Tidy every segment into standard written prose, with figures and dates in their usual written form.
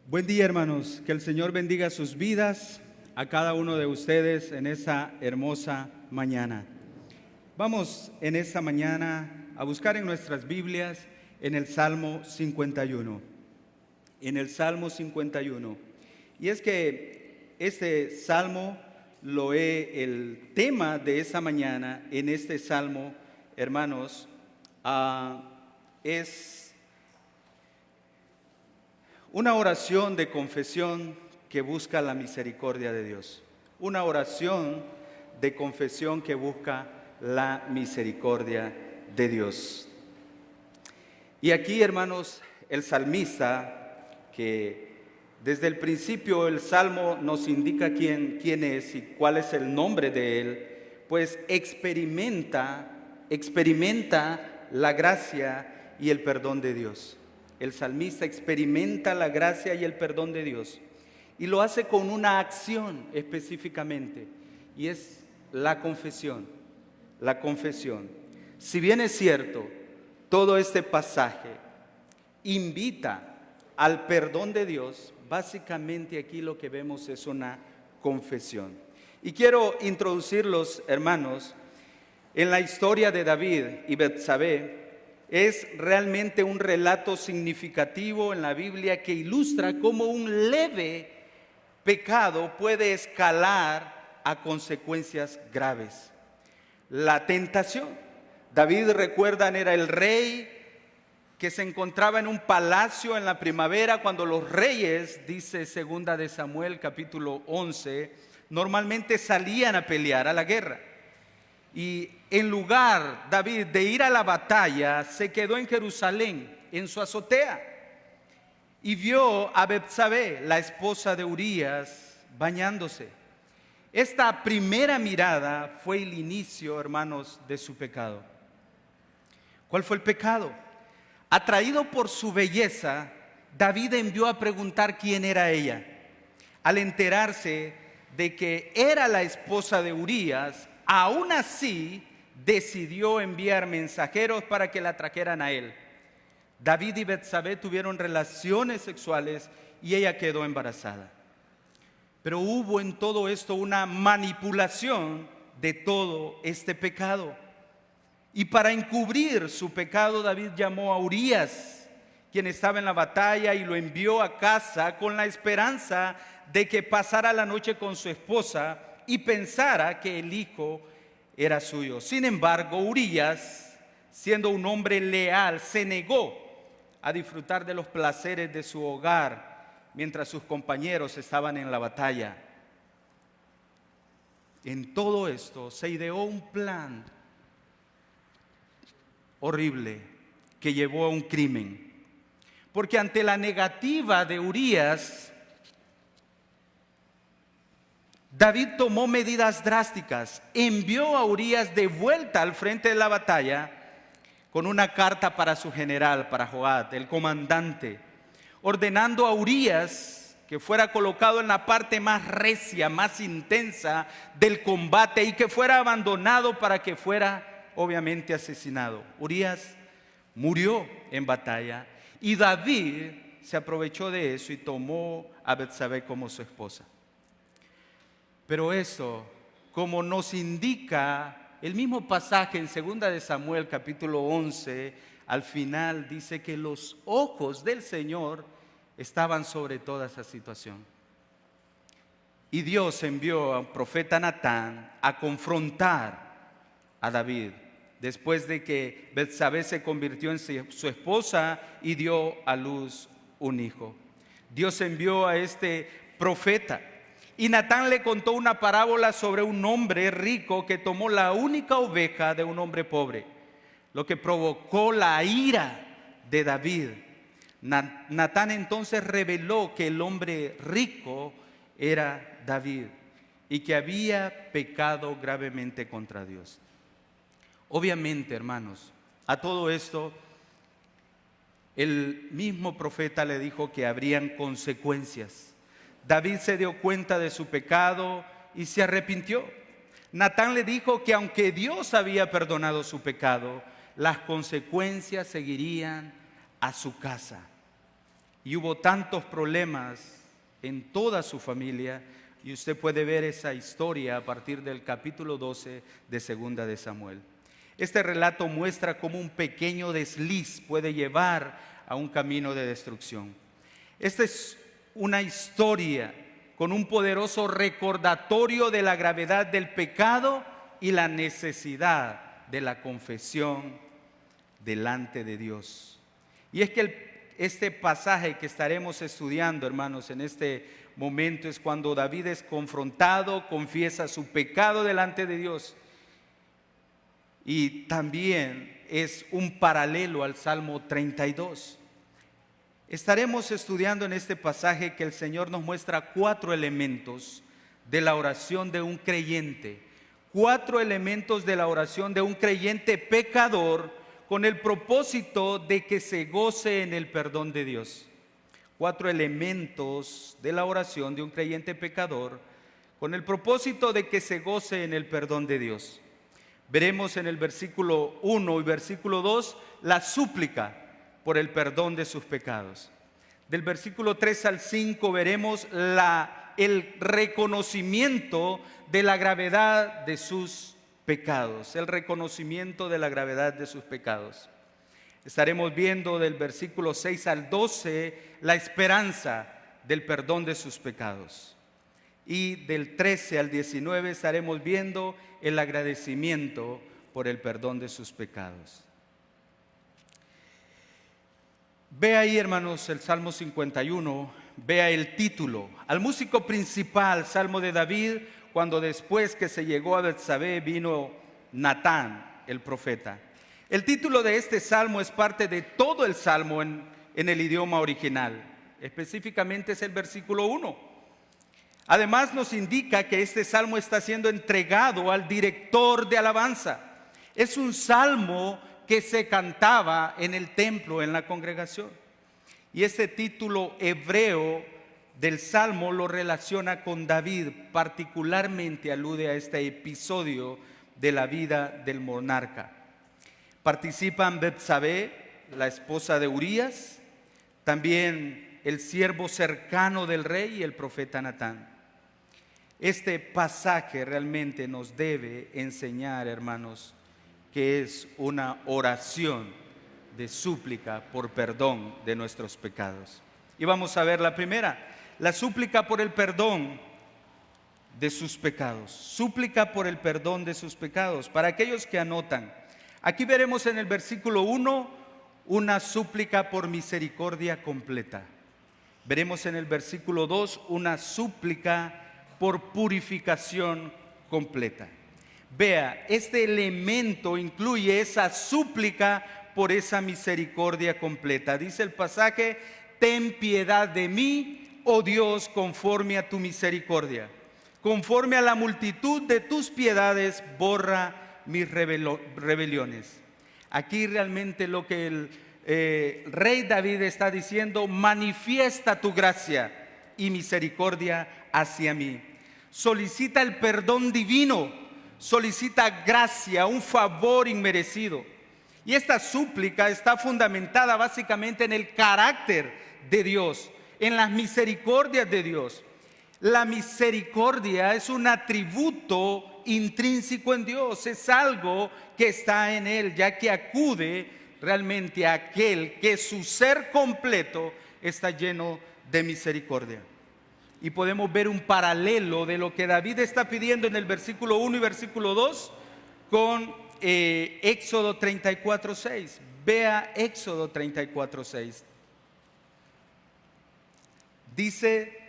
Buen día, hermanos. Que el Señor bendiga sus vidas, a cada uno de ustedes en esa hermosa mañana. Vamos en esta mañana a buscar en nuestras Biblias en el Salmo 51. En el Salmo 51. Y es que este salmo el tema de esta mañana en este salmo, hermanos, es una oración de confesión que busca la misericordia de Dios. Una oración de confesión que busca la misericordia de Dios. Y aquí, hermanos, el salmista, que desde el principio el salmo nos indica quién es y cuál es el nombre de él, pues experimenta la gracia y el perdón de Dios. El salmista experimenta la gracia y el perdón de Dios y lo hace con una acción específicamente, y es la confesión. La confesión. Si bien es cierto, todo este pasaje invita al perdón de Dios, básicamente aquí lo que vemos es una confesión. Y quiero introducirlos, hermanos, en la historia de David y Betsabé. Es realmente un relato significativo en la Biblia que ilustra cómo un leve pecado puede escalar a consecuencias graves. La tentación. David, recuerdan, era el rey que se encontraba en un palacio en la primavera cuando los reyes, dice segunda de Samuel capítulo 11, normalmente salían a pelear, a la guerra. Y en lugar, David, de ir a la batalla, se quedó en Jerusalén, en su azotea, y vio a Betsabé, la esposa de Urías, bañándose. Esta primera mirada fue el inicio, hermanos, de su pecado. ¿Cuál fue el pecado? Atraído por su belleza, David envió a preguntar quién era ella. Al enterarse de que era la esposa de Urías, aún así decidió enviar mensajeros para que la trajeran a él. David y Betsabé tuvieron relaciones sexuales y ella quedó embarazada. Pero hubo en todo esto una manipulación de todo este pecado. Y para encubrir su pecado, David llamó a Urías, quien estaba en la batalla, y lo envió a casa con la esperanza de que pasara la noche con su esposa y pensara que el hijo era suyo. Sin embargo, Urías, siendo un hombre leal, se negó a disfrutar de los placeres de su hogar mientras sus compañeros estaban en la batalla. En todo esto se ideó un plan horrible que llevó a un crimen, porque ante la negativa de Urías, David tomó medidas drásticas. Envió a Urías de vuelta al frente de la batalla con una carta para su general, para Joab, el comandante, ordenando a Urías que fuera colocado en la parte más recia, más intensa del combate, y que fuera abandonado para que fuera obviamente asesinado. Urías murió en batalla y David se aprovechó de eso y tomó a Betsabé como su esposa. Pero eso, como nos indica el mismo pasaje en 2 de Samuel capítulo 11, al final dice que los ojos del Señor estaban sobre toda esa situación. Y Dios envió a un profeta Natán a confrontar a David, después de que Betsabé se convirtió en su esposa y dio a luz un hijo. Dios envió a este profeta. Y Natán le contó una parábola sobre un hombre rico que tomó la única oveja de un hombre pobre, lo que provocó la ira de David. Natán entonces reveló que el hombre rico era David y que había pecado gravemente contra Dios. Obviamente, hermanos, a todo esto, el mismo profeta le dijo que habrían consecuencias. David se dio cuenta de su pecado y se arrepintió. Natán le dijo que aunque Dios había perdonado su pecado, las consecuencias seguirían a su casa. y hubo tantos problemas en toda su familia, y usted puede ver esa historia a partir del capítulo 12 de Segunda de Samuel. Este relato muestra cómo un pequeño desliz puede llevar a un camino de destrucción. Esta es una historia con un poderoso recordatorio de la gravedad del pecado y la necesidad de la confesión delante de Dios. Y es que este pasaje que estaremos estudiando, hermanos, en este momento es cuando David es confrontado, confiesa su pecado delante de Dios. Y también es un paralelo al Salmo 32. Estaremos estudiando en este pasaje que el Señor nos muestra 4 elementos de la oración de un creyente. 4 elementos de la oración de un creyente pecador con el propósito de que se goce en el perdón de Dios. 4 elementos de la oración de un creyente pecador con el propósito de que se goce en el perdón de Dios. Veremos en el versículo 1 y versículo 2 la súplica por el perdón de sus pecados. Del versículo 3 al 5 veremos el reconocimiento de la gravedad de sus pecados. El reconocimiento de la gravedad de sus pecados. Estaremos viendo del versículo 6 al 12 la esperanza del perdón de sus pecados. Y del 13 al 19 estaremos viendo el agradecimiento por el perdón de sus pecados. Ve ahí, hermanos, el Salmo 51, vea el título. Al músico principal, Salmo de David, cuando después que se llegó a Betsabé vino Natán, el profeta. El título de este salmo es parte de todo el salmo en el idioma original. Específicamente es el versículo 1. Además nos indica que este salmo está siendo entregado al director de alabanza. Es un salmo que se cantaba en el templo, en la congregación. Y este título hebreo del salmo lo relaciona con David, particularmente alude a este episodio de la vida del monarca. Participan Betsabé, la esposa de Urías, también el siervo cercano del rey y el profeta Natán. Este pasaje realmente nos debe enseñar, hermanos, que es una oración de súplica por perdón de nuestros pecados. Y vamos a ver la primera, la súplica por el perdón de sus pecados. Súplica por el perdón de sus pecados. Para aquellos que anotan, aquí veremos en el versículo 1 una súplica por misericordia completa. Veremos en el versículo 2 una súplica por purificación completa. Vea, este elemento incluye esa súplica por esa misericordia completa. Dice el pasaje: ten piedad de mí, oh Dios, conforme a tu misericordia. Conforme a la multitud de tus piedades, borra mis rebeliones. Aquí realmente lo que el rey David está diciendo: manifiesta tu gracia y misericordia hacia mí. Solicita el perdón divino, solicita gracia, un favor inmerecido. Y esta súplica está fundamentada básicamente en el carácter de Dios, en las misericordias de Dios. La misericordia es un atributo intrínseco en Dios, es algo que está en Él, ya que acude realmente a aquel que su ser completo está lleno de misericordia. Y podemos ver un paralelo de lo que David está pidiendo en el versículo 1 y versículo 2 con Éxodo 34:6. Vea Éxodo 34:6. Dice: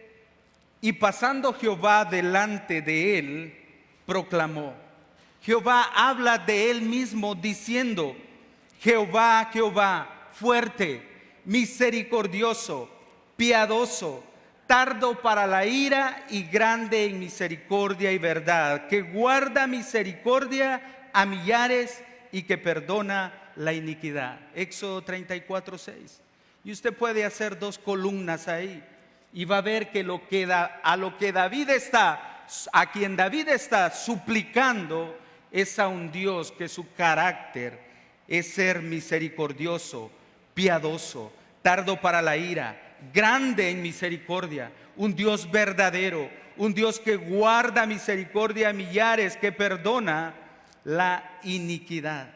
y pasando Jehová delante de él, proclamó. Jehová habla de él mismo diciendo: Jehová, Jehová, fuerte, misericordioso, piadoso, tardo para la ira y grande en misericordia y verdad, que guarda misericordia a millares y que perdona la iniquidad. Éxodo 34:6. Y usted puede hacer 2 columnas ahí y va a ver que a quien David está suplicando es a un Dios que su carácter es ser misericordioso, piadoso, tardo para la ira, grande en misericordia, un Dios verdadero, un Dios que guarda misericordia a millares, que perdona la iniquidad.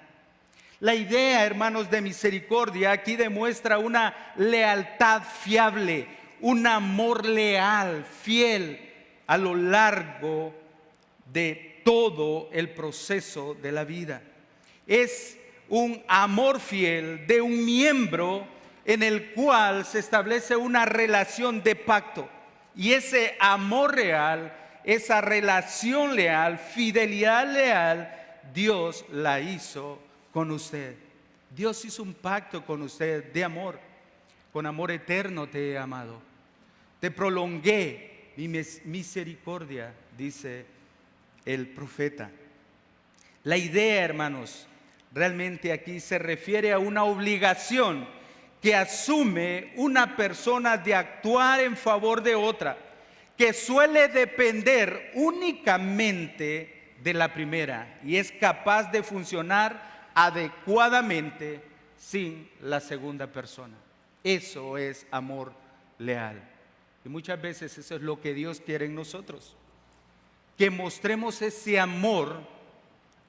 La idea, hermanos, de misericordia aquí demuestra una lealtad fiable, un amor leal, fiel a lo largo de todo el proceso de la vida. Es un amor fiel de un miembro en el cual se establece una relación de pacto. Y ese amor real, esa relación leal, fidelidad leal, Dios la hizo con usted. Dios hizo un pacto con usted de amor. Con amor eterno te he amado. Te prolongué mi misericordia, dice el profeta. La idea, hermanos, realmente aquí se refiere a una obligación que asume una persona de actuar en favor de otra, que suele depender únicamente de la primera y es capaz de funcionar adecuadamente sin la segunda persona. Eso es amor leal. Y muchas veces eso es lo que Dios quiere en nosotros, que mostremos ese amor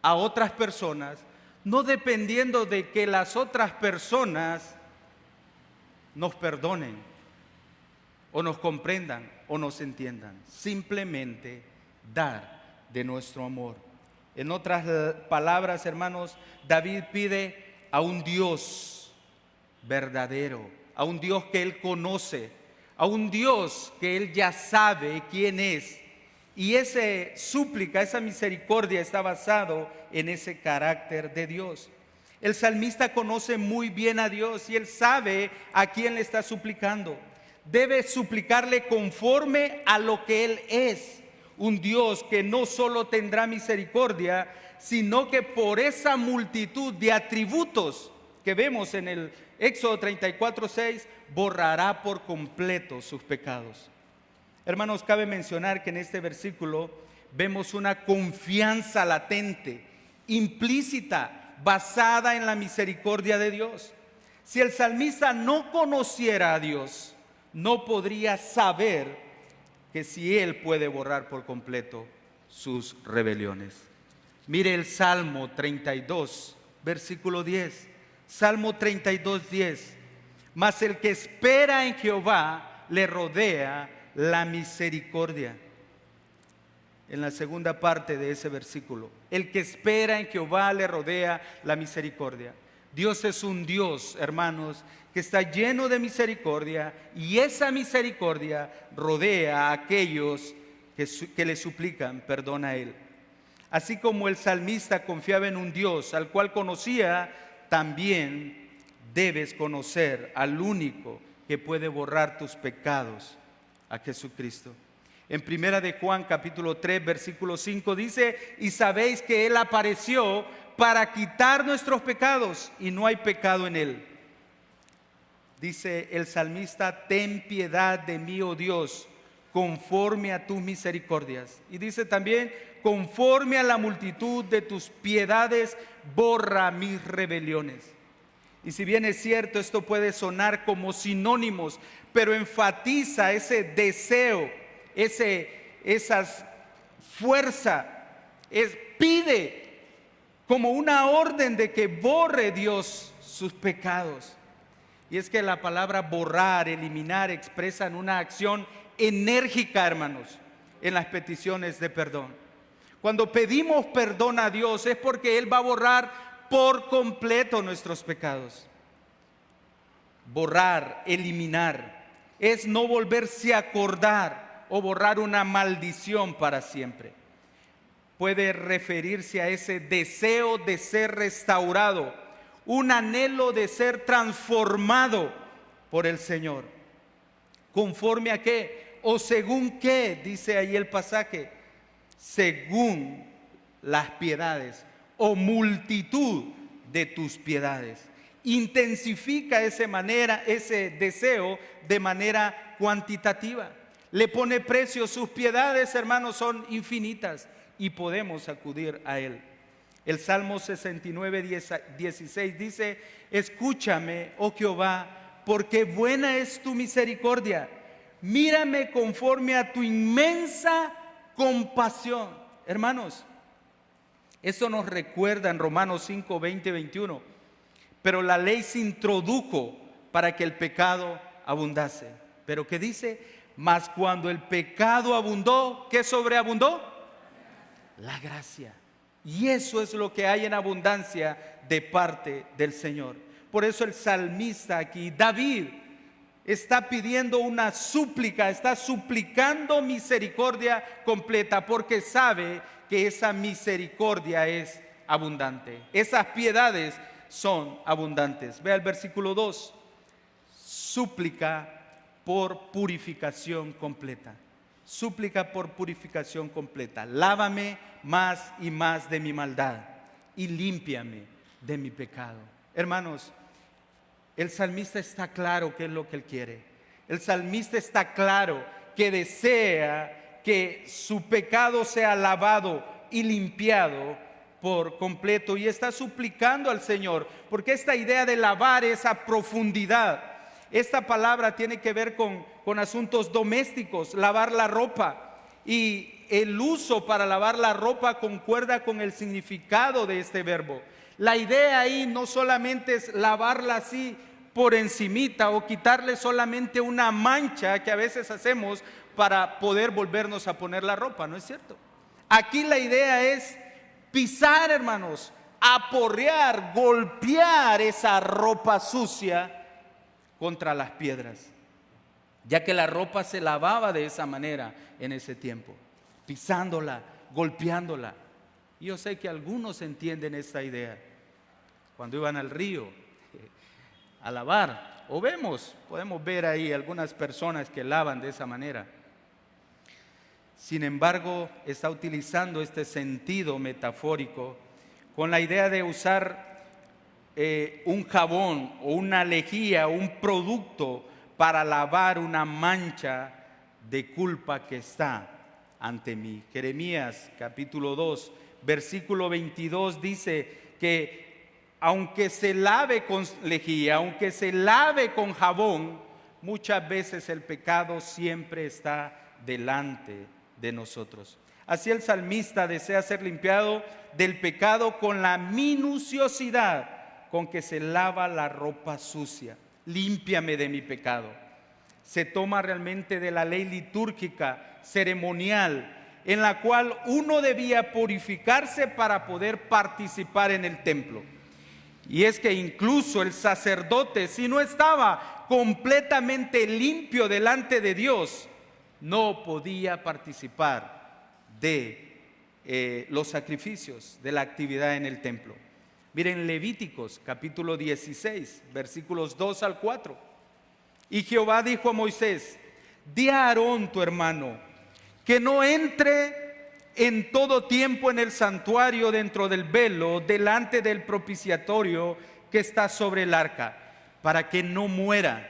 a otras personas, no dependiendo de que las otras personas nos perdonen o nos comprendan o nos entiendan. Simplemente dar de nuestro amor. En otras palabras, hermanos, David pide a un Dios verdadero, a un Dios que él conoce, a un Dios que él ya sabe quién es. Y esa súplica, esa misericordia está basado en ese carácter de Dios. El salmista conoce muy bien a Dios y él sabe a quién le está suplicando. Debe suplicarle conforme a lo que él es. Un Dios que no solo tendrá misericordia, sino que por esa multitud de atributos que vemos en el Éxodo 34:6, borrará por completo sus pecados. Hermanos, cabe mencionar que en este versículo vemos una confianza latente, implícita, basada en la misericordia de Dios. Si el salmista no conociera a Dios, no podría saber que si él puede borrar por completo sus rebeliones. Mire el Salmo 32, versículo 10. Salmo 32:10. Mas el que espera en Jehová le rodea la misericordia. En la segunda parte de ese versículo, el que espera en Jehová le rodea la misericordia. Dios es un Dios, hermanos, que está lleno de misericordia, y esa misericordia rodea a aquellos que le suplican perdón a Él. Así como el salmista confiaba en un Dios al cual conocía, también debes conocer al único que puede borrar tus pecados, a Jesucristo. En primera de Juan capítulo 3 versículo 5 dice: y sabéis que Él apareció para quitar nuestros pecados y no hay pecado en Él. Dice el salmista: ten piedad de mí, oh Dios, conforme a tus misericordias. Y dice también: conforme a la multitud de tus piedades, borra mis rebeliones. Y si bien es cierto, esto puede sonar como sinónimos, pero enfatiza ese deseo, esa fuerza, pide como una orden de que borre Dios sus pecados. Y es que la palabra borrar, eliminar, expresan una acción enérgica, hermanos, en las peticiones de perdón. Cuando pedimos perdón a Dios es porque Él va a borrar por completo nuestros pecados. Borrar, eliminar, es no volverse a acordar o borrar una maldición para siempre. Puede referirse a ese deseo de ser restaurado, un anhelo de ser transformado por el Señor. ¿Conforme a qué? ¿O según qué? Dice ahí el pasaje. Según las piedades o multitud de tus piedades. Intensifica ese deseo de manera cuantitativa. Le pone precio. Sus piedades, hermanos, son infinitas y podemos acudir a Él. El Salmo 69:16 dice: escúchame, oh Jehová, porque buena es tu misericordia. Mírame conforme a tu inmensa compasión. Hermanos, eso nos recuerda en Romanos 5, 20, 21. Pero la ley se introdujo para que el pecado abundase. ¿Pero qué dice? Mas cuando el pecado abundó, ¿qué sobreabundó? La gracia. Y eso es lo que hay en abundancia de parte del Señor. Por eso el salmista aquí, David, está pidiendo una súplica, está suplicando misericordia completa, porque sabe que esa misericordia es abundante. Esas piedades son abundantes. Vea el versículo 2. Súplica por purificación completa. Súplica por purificación completa. Lávame más y más de mi maldad y límpiame de mi pecado. Hermanos, el salmista está claro qué es lo que él quiere. El salmista está claro que desea que su pecado sea lavado y limpiado por completo, y está suplicando al Señor, porque esta idea de lavar es a profundidad. Esta palabra tiene que ver con asuntos domésticos, lavar la ropa, y el uso para lavar la ropa concuerda con el significado de este verbo. La idea ahí no solamente es lavarla así por encimita o quitarle solamente una mancha que a veces hacemos para poder volvernos a poner la ropa, ¿no es cierto? Aquí la idea es pisar, hermanos, aporrear, golpear esa ropa sucia contra las piedras, ya que la ropa se lavaba de esa manera en ese tiempo, pisándola, golpeándola. Y yo sé que algunos entienden esta idea. Cuando iban al río a lavar, o podemos ver ahí algunas personas que lavan de esa manera. Sin embargo, está utilizando este sentido metafórico con la idea de usar un jabón o una lejía, un producto para lavar una mancha de culpa que está ante mí. Jeremías capítulo 2, versículo 22 dice que aunque se lave con lejía, aunque se lave con jabón, muchas veces el pecado siempre está delante de nosotros. Así el salmista desea ser limpiado del pecado con la minuciosidad con que se lava la ropa sucia. Límpiame de mi pecado. Se toma realmente de la ley litúrgica, ceremonial, en la cual uno debía purificarse para poder participar en el templo. Y es que incluso el sacerdote, si no estaba completamente limpio delante de Dios, no podía participar de los sacrificios, de la actividad en el templo. Miren Levíticos capítulo 16, versículos 2 al 4. Y Jehová dijo a Moisés: di a Aarón tu hermano que no entre en todo tiempo en el santuario dentro del velo, delante del propiciatorio que está sobre el arca, para que no muera.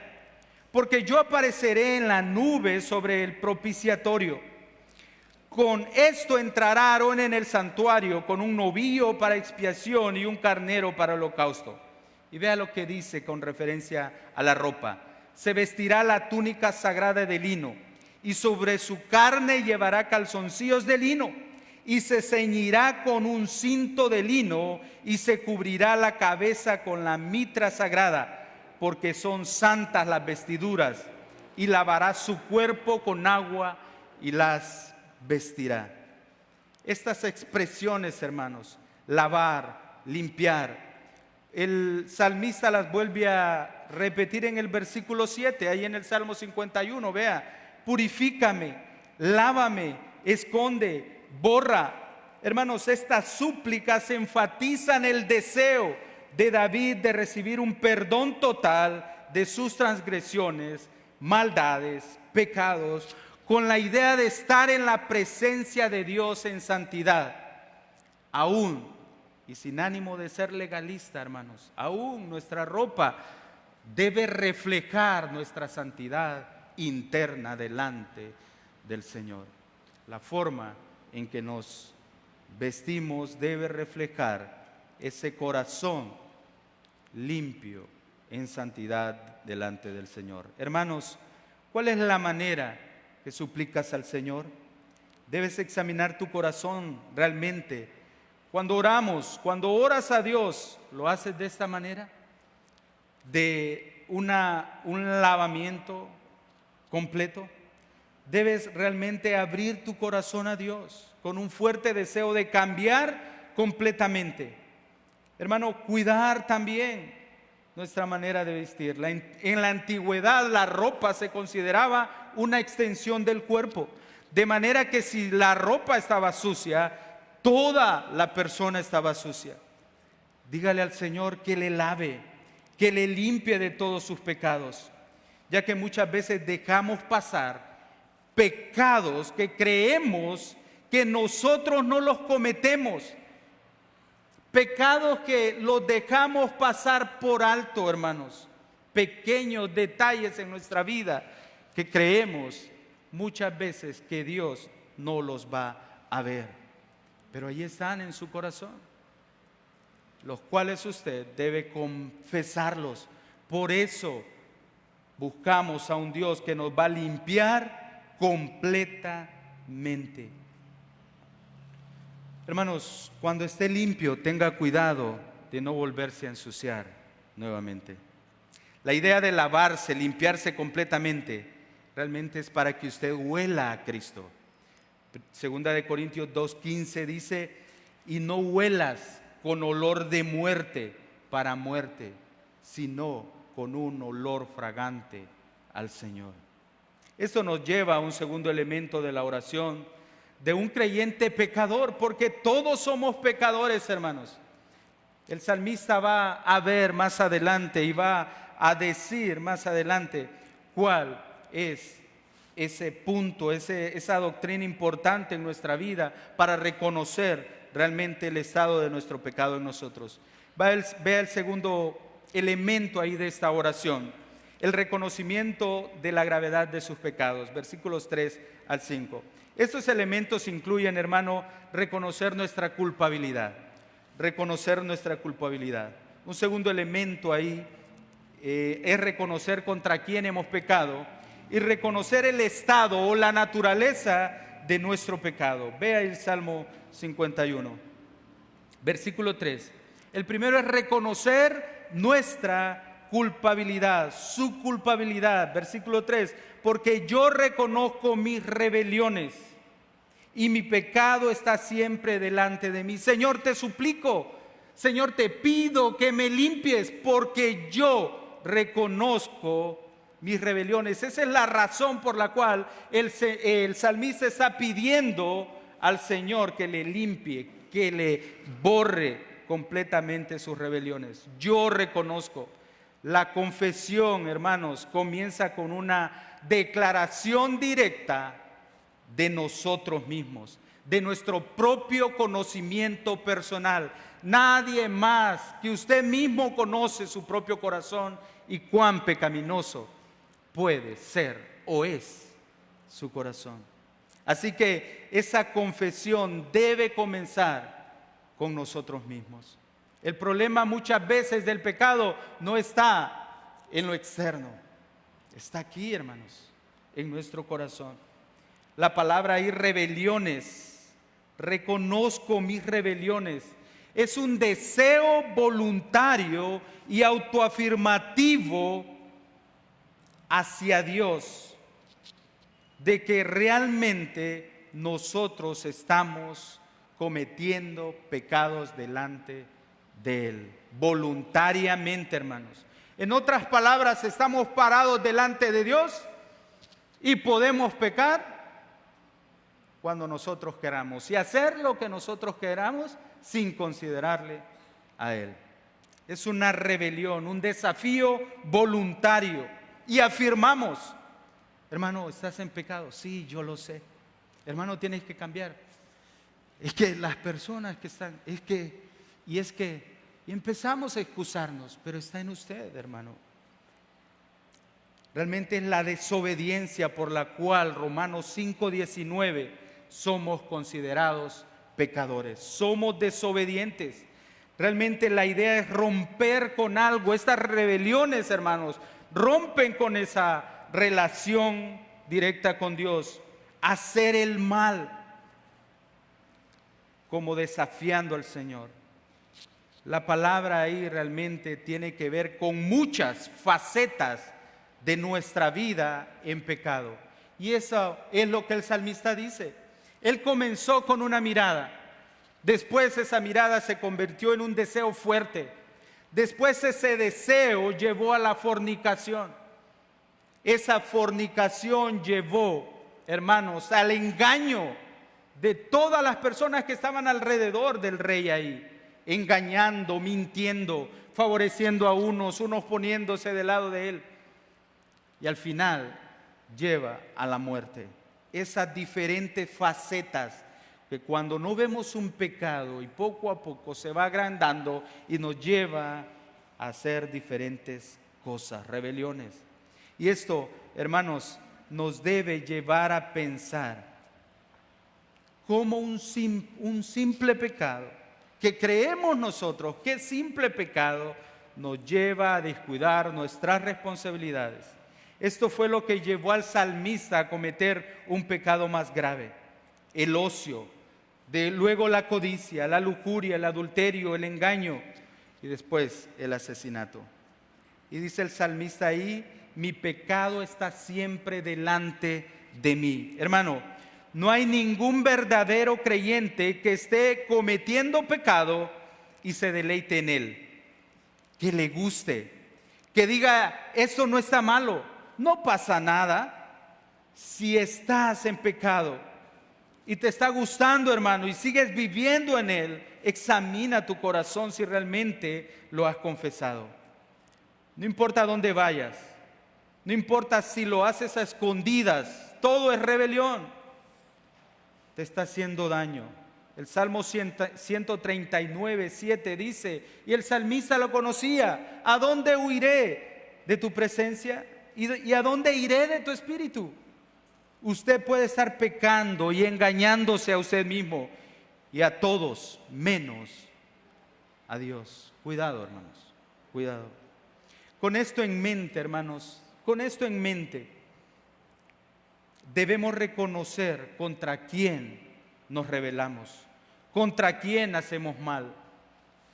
Porque yo apareceré en la nube sobre el propiciatorio. Con esto entrará Aarón en el santuario con un novillo para expiación y un carnero para holocausto. Y vea lo que dice con referencia a la ropa. Se vestirá la túnica sagrada de lino, y sobre su carne llevará calzoncillos de lino, y se ceñirá con un cinto de lino, y se cubrirá la cabeza con la mitra sagrada, porque son santas las vestiduras, y lavará su cuerpo con agua y las vestirá. Estas expresiones, hermanos, lavar, limpiar, el salmista las vuelve a repetir en el versículo 7, ahí en el Salmo 51, vea: purifícame, lávame, esconde, borra. Hermanos, estas súplicas enfatizan el deseo de David de recibir un perdón total de sus transgresiones, maldades, pecados, con la idea de estar en la presencia de Dios en santidad. Aún, y sin ánimo de ser legalista, hermanos, aún nuestra ropa debe reflejar nuestra santidad interna delante del Señor. La forma en que nos vestimos debe reflejar ese corazón limpio, en santidad delante del Señor. Hermanos, ¿cuál es la manera que suplicas al Señor? Debes examinar tu corazón realmente. Cuando oramos, cuando oras a Dios, ¿lo haces de esta manera? ¿De un lavamiento completo? Debes realmente abrir tu corazón a Dios con un fuerte deseo de cambiar completamente. Hermano, cuidar también nuestra manera de vestir. En la antigüedad la ropa se consideraba una extensión del cuerpo, de manera que si la ropa estaba sucia, toda la persona estaba sucia. Dígale al Señor que le lave, que le limpie de todos sus pecados, ya que muchas veces dejamos pasar pecados que creemos que nosotros no los cometemos. Pecados que los dejamos pasar por alto, hermanos. Pequeños detalles en nuestra vida que creemos muchas veces que Dios no los va a ver. Pero ahí están en su corazón, los cuales usted debe confesarlos. Por eso buscamos a un Dios que nos va a limpiar completamente. Hermanos, cuando esté limpio, tenga cuidado de no volverse a ensuciar nuevamente. La idea de lavarse, limpiarse completamente, realmente es para que usted huela a Cristo. Segunda de Corintios 2:15 dice: y no huelas con olor de muerte para muerte, sino con un olor fragante al Señor. Esto nos lleva a un segundo elemento de la oración de un creyente pecador, porque todos somos pecadores, hermanos. El salmista va a ver más adelante y va a decir más adelante cuál es ese punto, esa doctrina importante en nuestra vida para reconocer realmente el estado de nuestro vea el nosotros. Vea el segundo elemento ahí de esta oración, el reconocimiento de la gravedad de sus pecados, versículos 3 al 5. Estos elementos incluyen, hermano, reconocer nuestra culpabilidad. Reconocer nuestra culpabilidad. Un segundo elemento ahí es reconocer contra quién hemos pecado y reconocer el estado o la naturaleza de nuestro pecado. Vea el Salmo 51, versículo 3. El primero es reconocer nuestra culpabilidad, su culpabilidad. Versículo 3, porque yo reconozco mis rebeliones y mi pecado está siempre delante de mí. Señor, te suplico, Señor, te pido que me limpies porque yo reconozco mis rebeliones. Esa es la razón por la cual el salmista está pidiendo al Señor que le limpie, que le borre completamente sus rebeliones. Yo reconozco. La confesión, hermanos, comienza con una declaración directa de nosotros mismos, de nuestro propio conocimiento personal. Nadie más que usted mismo conoce su propio corazón y cuán pecaminoso puede ser o es su corazón. Así que esa confesión debe comenzar con nosotros mismos. El problema muchas veces del pecado no está en lo externo, está aquí, hermanos, en nuestro corazón. La palabra ahí, rebeliones, reconozco mis rebeliones, es un deseo voluntario y autoafirmativo hacia Dios de que realmente nosotros estamos cometiendo pecados delante de Él, voluntariamente, hermanos. En otras palabras, estamos parados delante de Dios y podemos pecar cuando nosotros queramos y hacer lo que nosotros queramos sin considerarle a Él. Es una rebelión, un desafío voluntario y afirmamos: hermano, ¿estás en pecado? Sí, yo lo sé. Hermano, tienes que cambiar. Es que las personas que están, y empezamos a excusarnos, pero está en usted, hermano. Realmente es la desobediencia por la cual Romanos 5:19 somos considerados pecadores. Somos desobedientes. Realmente la idea es romper con algo. Estas rebeliones, hermanos, rompen con esa relación directa con Dios. Hacer el mal, como desafiando al Señor. La palabra ahí realmente tiene que ver con muchas facetas de nuestra vida en pecado. Y eso es lo que el salmista dice. Él comenzó con una mirada. Después esa mirada se convirtió en un deseo fuerte. Después ese deseo llevó a la fornicación. Esa fornicación llevó, hermanos, al engaño de todas las personas que estaban alrededor del rey ahí. Engañando, mintiendo, favoreciendo a unos poniéndose del lado de él. Y al final lleva a la muerte. Esas diferentes facetas que cuando no vemos un pecado y poco a poco se va agrandando y nos lleva a hacer diferentes cosas, rebeliones. Y esto, hermanos, nos debe llevar a pensar cómo un simple pecado, que creemos nosotros que es simple pecado, nos lleva a descuidar nuestras responsabilidades. Esto fue lo que llevó al salmista a cometer un pecado más grave, el ocio, luego la codicia, la lujuria, el adulterio, el engaño y después el asesinato. Y dice el salmista ahí, mi pecado está siempre delante de mí. Hermano, no hay ningún verdadero creyente que esté cometiendo pecado y se deleite en él, que le guste, que diga, eso no está malo, no pasa nada. Si estás en pecado y te está gustando, hermano, y sigues viviendo en él, examina tu corazón si realmente lo has confesado. No importa dónde vayas, no importa si lo haces a escondidas, todo es rebelión. Te está haciendo daño. El Salmo 139, 7 dice, y el salmista lo conocía, ¿a dónde huiré de tu presencia? ¿Y a dónde iré de tu espíritu? Usted puede estar pecando y engañándose a usted mismo y a todos, menos a Dios. Cuidado, hermanos, cuidado. Con esto en mente, hermanos, con esto en mente, debemos reconocer contra quién nos rebelamos, contra quién hacemos mal,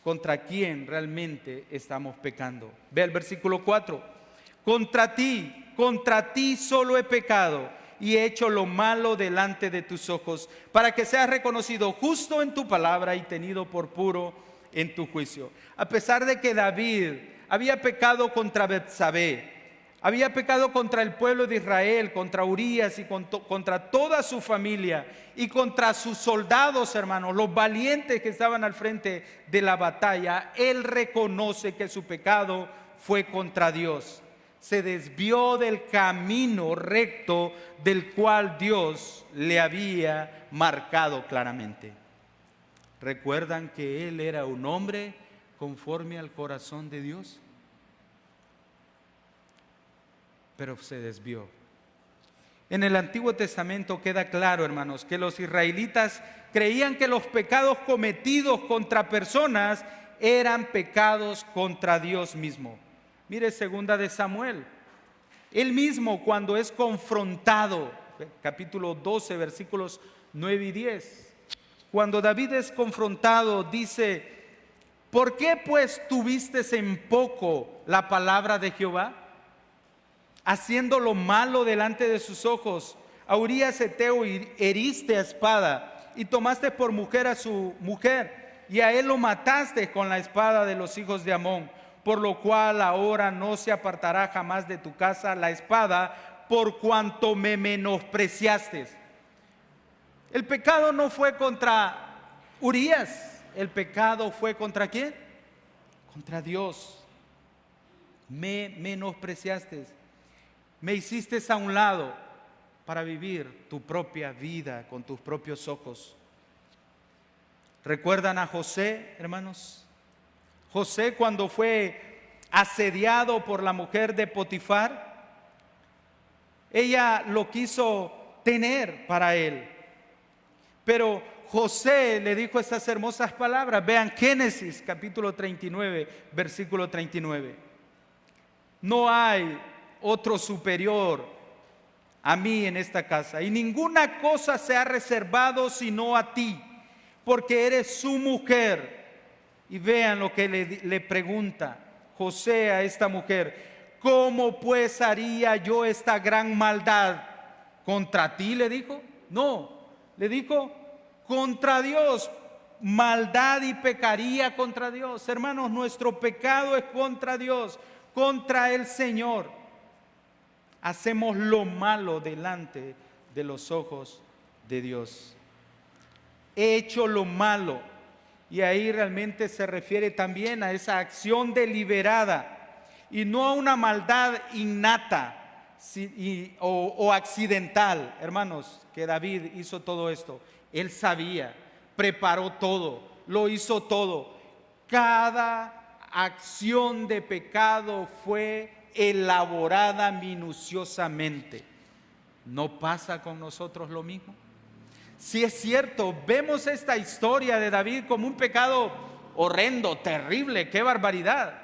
contra quién realmente estamos pecando. Ve el versículo 4. Contra ti solo he pecado y he hecho lo malo delante de tus ojos, para que seas reconocido justo en tu palabra y tenido por puro en tu juicio. A pesar de que David había pecado contra Betsabé, había pecado contra el pueblo de Israel, contra Urías y contra toda su familia y contra sus soldados, hermanos, los valientes que estaban al frente de la batalla, él reconoce que su pecado fue contra Dios. Se desvió del camino recto del cual Dios le había marcado claramente. ¿Recuerdan que él era un hombre conforme al corazón de Dios? Pero se desvió. En el Antiguo Testamento queda claro, hermanos, que los israelitas creían que los pecados cometidos contra personas eran pecados contra Dios mismo. Mire 2 de Samuel. Él mismo, cuando es confrontado, capítulo 12, versículos 9 y 10. Cuando David es confrontado, dice, ¿por qué pues tuviste en poco la palabra de Jehová? Haciendo lo malo delante de sus ojos, a Urías Eteo heriste a espada y tomaste por mujer a su mujer, y a él lo mataste con la espada de los hijos de Amón, por lo cual ahora no se apartará jamás de tu casa la espada, por cuanto me menospreciaste. El pecado no fue contra Urías, el pecado fue ¿contra quién? Contra Dios. Me menospreciaste. Me hiciste a un lado para vivir tu propia vida con tus propios ojos. ¿Recuerdan a José, hermanos? José, cuando fue asediado por la mujer de Potifar, ella lo quiso tener para él. Pero José le dijo estas hermosas palabras. Vean Génesis capítulo 39, versículo 39. No hay otro superior a mí en esta casa, y ninguna cosa se ha reservado sino a ti, porque eres su mujer. Y vean lo que le pregunta José a esta mujer: ¿cómo pues haría yo esta gran maldad contra ti? Le dijo. No, le dijo contra Dios. Maldad y pecaría contra Dios. Hermanos, nuestro pecado es contra Dios, contra el Señor. Hacemos lo malo delante de los ojos de Dios. He hecho lo malo. Y ahí realmente se refiere también a esa acción deliberada y no a una maldad innata o accidental. Hermanos, que David hizo todo esto. Él sabía, preparó todo, lo hizo todo. Cada acción de pecado fue elaborada minuciosamente. ¿No pasa con nosotros lo mismo? Si es cierto, vemos esta historia de David como un pecado horrendo, terrible, qué barbaridad.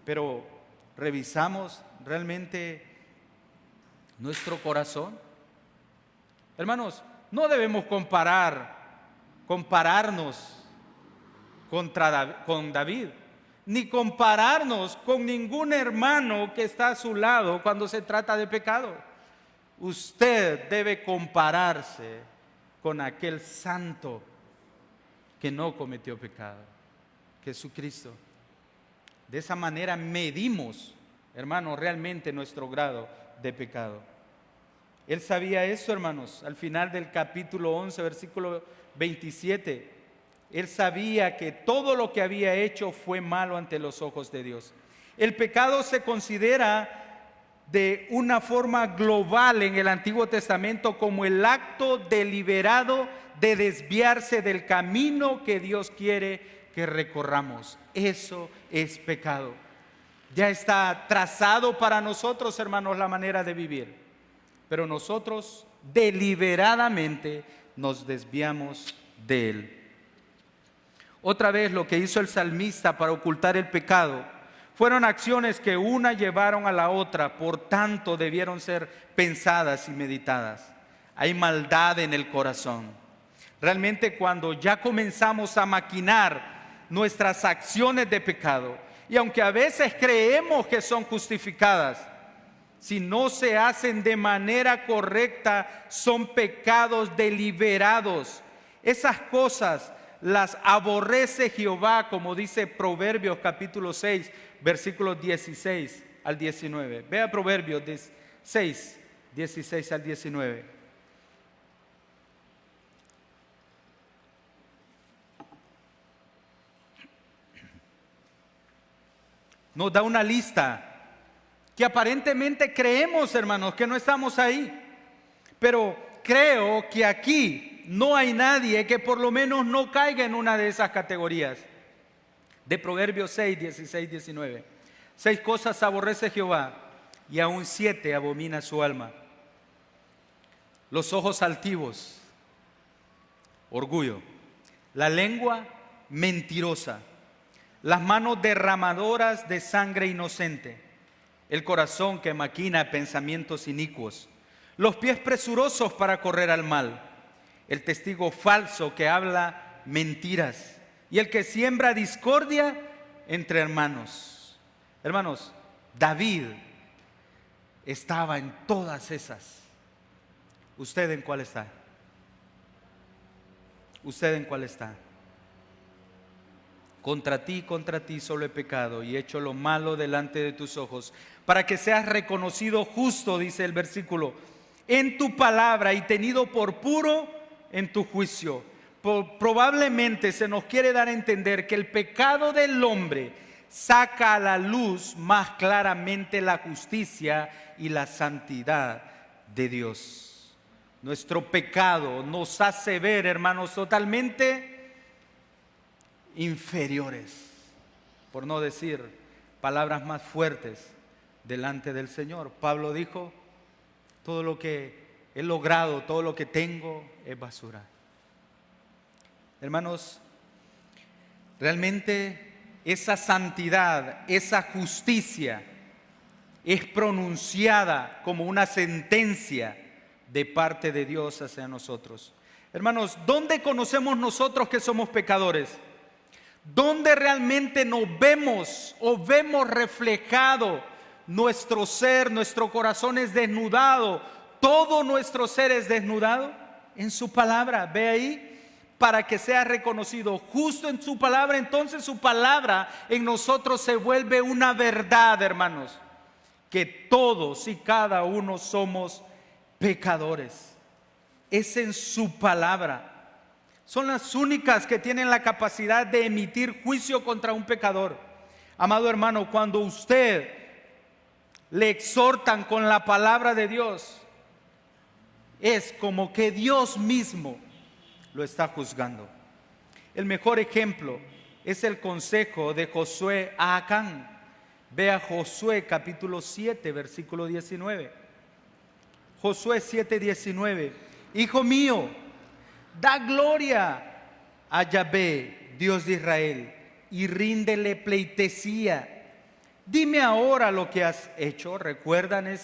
Pero revisamos realmente nuestro corazón. Hermanos, no debemos compararnos con David, ni compararnos con ningún hermano que está a su lado cuando se trata de pecado. Usted debe compararse con aquel santo que no cometió pecado, Jesucristo. De esa manera medimos, hermanos, realmente nuestro grado de pecado. Él sabía eso, hermanos. Al final del capítulo 11, versículo 27, él sabía que todo lo que había hecho fue malo ante los ojos de Dios. El pecado se considera de una forma global en el Antiguo Testamento como el acto deliberado de desviarse del camino que Dios quiere que recorramos. Eso es pecado. Ya está trazado para nosotros, hermanos, la manera de vivir, pero nosotros deliberadamente nos desviamos de él. Otra vez, lo que hizo el salmista para ocultar el pecado fueron acciones que una llevaron a la otra, por tanto debieron ser pensadas y meditadas. Hay maldad en el corazón. Realmente cuando ya comenzamos a maquinar nuestras acciones de pecado, y aunque a veces creemos que son justificadas, si no se hacen de manera correcta, son pecados deliberados. Esas cosas las aborrece Jehová, como dice Proverbios capítulo 6, versículos 16 al 19. Vea Proverbios 6, 16 al 19. Nos da una lista que aparentemente creemos, hermanos, que no estamos ahí. Pero creo que aquí no hay nadie que por lo menos no caiga en una de esas categorías. De Proverbios 6, 16, 19. 6 cosas aborrece Jehová, y aún 7 abomina su alma: los ojos altivos, orgullo; la lengua mentirosa; las manos derramadoras de sangre inocente; el corazón que maquina pensamientos inicuos; los pies presurosos para correr al mal; el testigo falso que habla mentiras; y el que siembra discordia entre hermanos. Hermanos, David estaba en todas esas. ¿Usted en cuál está? ¿Usted en cuál está? Contra ti solo he pecado y he hecho lo malo delante de tus ojos, para que seas reconocido justo, dice el versículo, en tu palabra, y tenido por puro en tu juicio. Probablemente se nos quiere dar a entender que el pecado del hombre saca a la luz más claramente la justicia y la santidad de Dios. Nuestro pecado nos hace ver, hermanos, totalmente inferiores, por no decir palabras más fuertes, delante del Señor. Pablo dijo: todo lo que he logrado, todo lo que tengo es basura. Hermanos, realmente esa santidad, esa justicia es pronunciada como una sentencia de parte de Dios hacia nosotros. Hermanos, ¿dónde conocemos nosotros que somos pecadores? ¿Dónde realmente nos vemos o vemos reflejado nuestro ser, nuestro corazón es desnudado, todo nuestro ser es desnudado? En su palabra, ve ahí, para que sea reconocido justo en su palabra. Entonces su palabra en nosotros se vuelve una verdad, hermanos, que todos y cada uno somos pecadores. Es en su palabra. Son las únicas que tienen la capacidad de emitir juicio contra un pecador. Amado hermano, cuando usted le exhortan con la palabra de Dios, es como que Dios mismo lo está juzgando. El mejor ejemplo es el consejo de Josué a Acán. Vea Josué capítulo 7, versículo 19. Josué 7:19. Hijo mío, da gloria a Yahvé, Dios de Israel, y ríndele pleitesía. Dime ahora lo que has hecho. ¿Recuerdan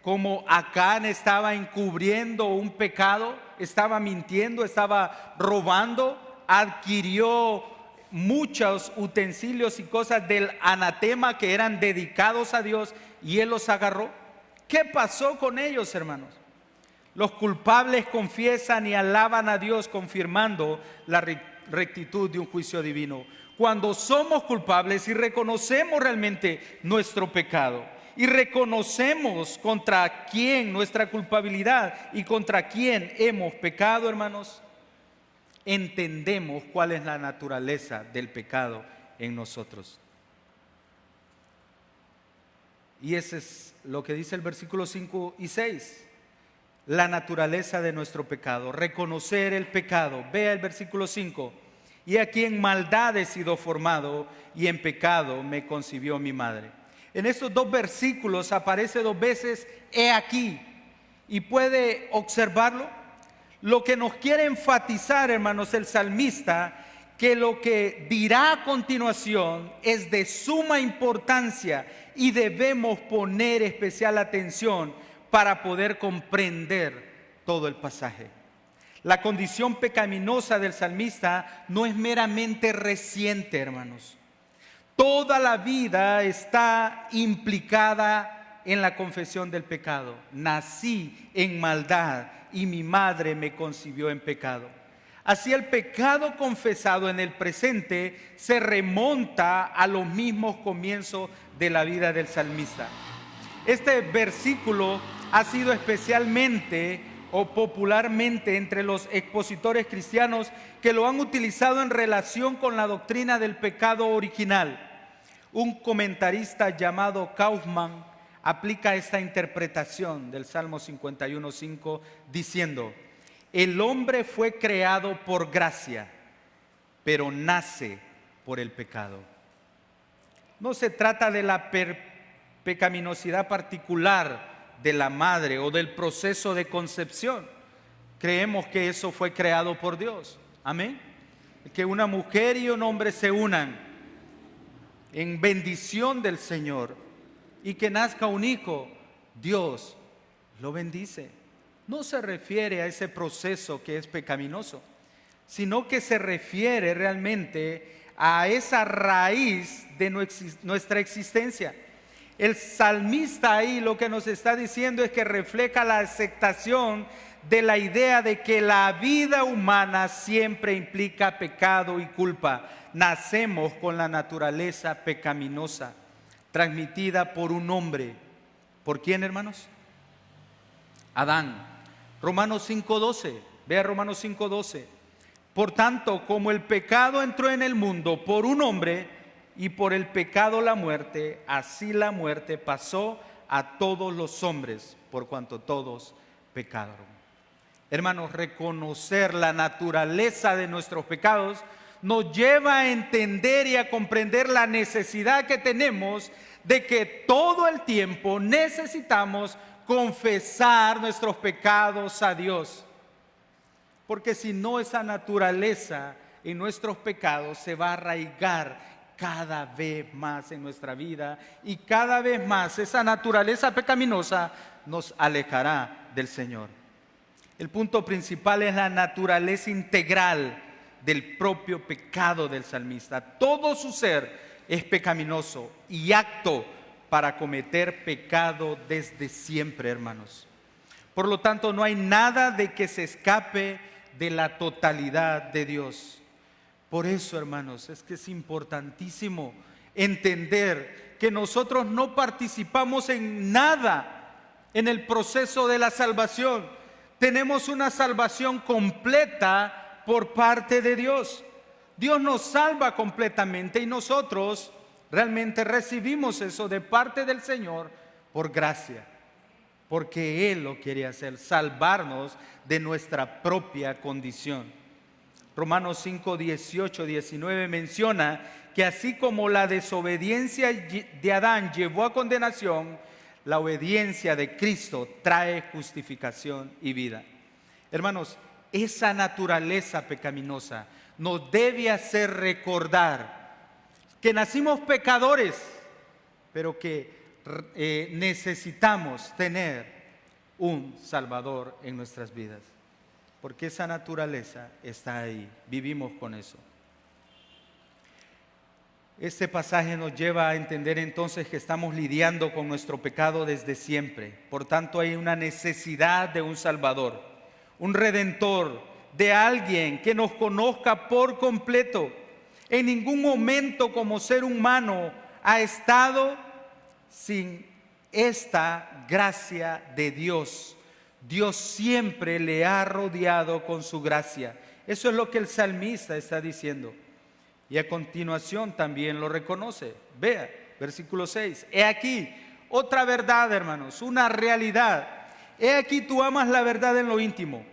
cómo Acán estaba encubriendo un pecado? Estaba mintiendo, estaba robando, adquirió muchos utensilios y cosas del anatema que eran dedicados a Dios y él los agarró. ¿Qué pasó con ellos, hermanos? Los culpables confiesan y alaban a Dios, confirmando la rectitud de un juicio divino. Cuando somos culpables y reconocemos realmente nuestro pecado y reconocemos contra quién nuestra culpabilidad y contra quién hemos pecado, hermanos, entendemos cuál es la naturaleza del pecado en nosotros. Y ese es lo que dice el versículo 5 y 6. La naturaleza de nuestro pecado, reconocer el pecado. Vea el versículo 5. Y aquí en maldad he sido formado y en pecado me concibió mi madre. En estos dos versículos aparece dos veces he aquí. Y puede observarlo. Lo que nos quiere enfatizar, hermanos, el salmista, que lo que dirá a continuación es de suma importancia y debemos poner especial atención para poder comprender todo el pasaje. La condición pecaminosa del salmista no es meramente reciente, hermanos. Toda la vida está implicada en la confesión del pecado. Nací en maldad y mi madre me concibió en pecado. Así el pecado confesado en el presente se remonta a los mismos comienzos de la vida del salmista. Este versículo ha sido especialmente o popularmente entre los expositores cristianos que lo han utilizado en relación con la doctrina del pecado original. Un comentarista llamado Kaufman aplica esta interpretación del Salmo 51:5 diciendo: el hombre fue creado por gracia, pero nace por el pecado. No se trata de la pecaminosidad particular de la madre o del proceso de concepción. Creemos que eso fue creado por Dios. Amén. Que una mujer y un hombre se unan en bendición del Señor y que nazca un hijo, Dios lo bendice. No se refiere a ese proceso que es pecaminoso, sino que se refiere realmente a esa raíz de nuestra existencia. El salmista ahí lo que nos está diciendo es que refleja la aceptación de la idea de que la vida humana siempre implica pecado y culpa. Nacemos con la naturaleza pecaminosa, transmitida por un hombre. ¿Por quién, hermanos? Adán. Romanos 5:12. Vea Romanos 5:12. Por tanto, como el pecado entró en el mundo por un hombre y por el pecado la muerte, así la muerte pasó a todos los hombres, por cuanto todos pecaron. Hermanos, reconocer la naturaleza de nuestros pecados nos lleva a entender y a comprender la necesidad que tenemos de que todo el tiempo necesitamos confesar nuestros pecados a Dios. Porque si no, esa naturaleza en nuestros pecados se va a arraigar cada vez más en nuestra vida y cada vez más esa naturaleza pecaminosa nos alejará del Señor. El punto principal es la naturaleza integral del propio pecado del salmista. Todo su ser es pecaminoso y apto para cometer pecado desde siempre, hermanos. Por lo tanto, no hay nada de que se escape de la totalidad de Dios. Por eso, hermanos, es que es importantísimo entender que nosotros no participamos en nada en el proceso de la salvación. Tenemos una salvación completa por parte de Dios. Dios nos salva completamente y nosotros realmente recibimos eso de parte del Señor por gracia, porque Él lo quiere hacer, salvarnos de nuestra propia condición. Romanos 5, 18, 19 menciona que así como la desobediencia de Adán llevó a condenación, la obediencia de Cristo trae justificación y vida. Hermanos, esa naturaleza pecaminosa nos debe hacer recordar que nacimos pecadores, pero que necesitamos tener un Salvador en nuestras vidas. Porque esa naturaleza está ahí, vivimos con eso. Este pasaje nos lleva a entender entonces que estamos lidiando con nuestro pecado desde siempre. Por tanto, hay una necesidad de un Salvador, un Redentor, de alguien que nos conozca por completo. En ningún momento como ser humano ha estado sin esta gracia de Dios. Dios siempre le ha rodeado con su gracia. Eso es lo que el salmista está diciendo. Y a continuación también lo reconoce. Vea, versículo 6. He aquí otra verdad, hermanos, una realidad. He aquí tú amas la verdad en lo íntimo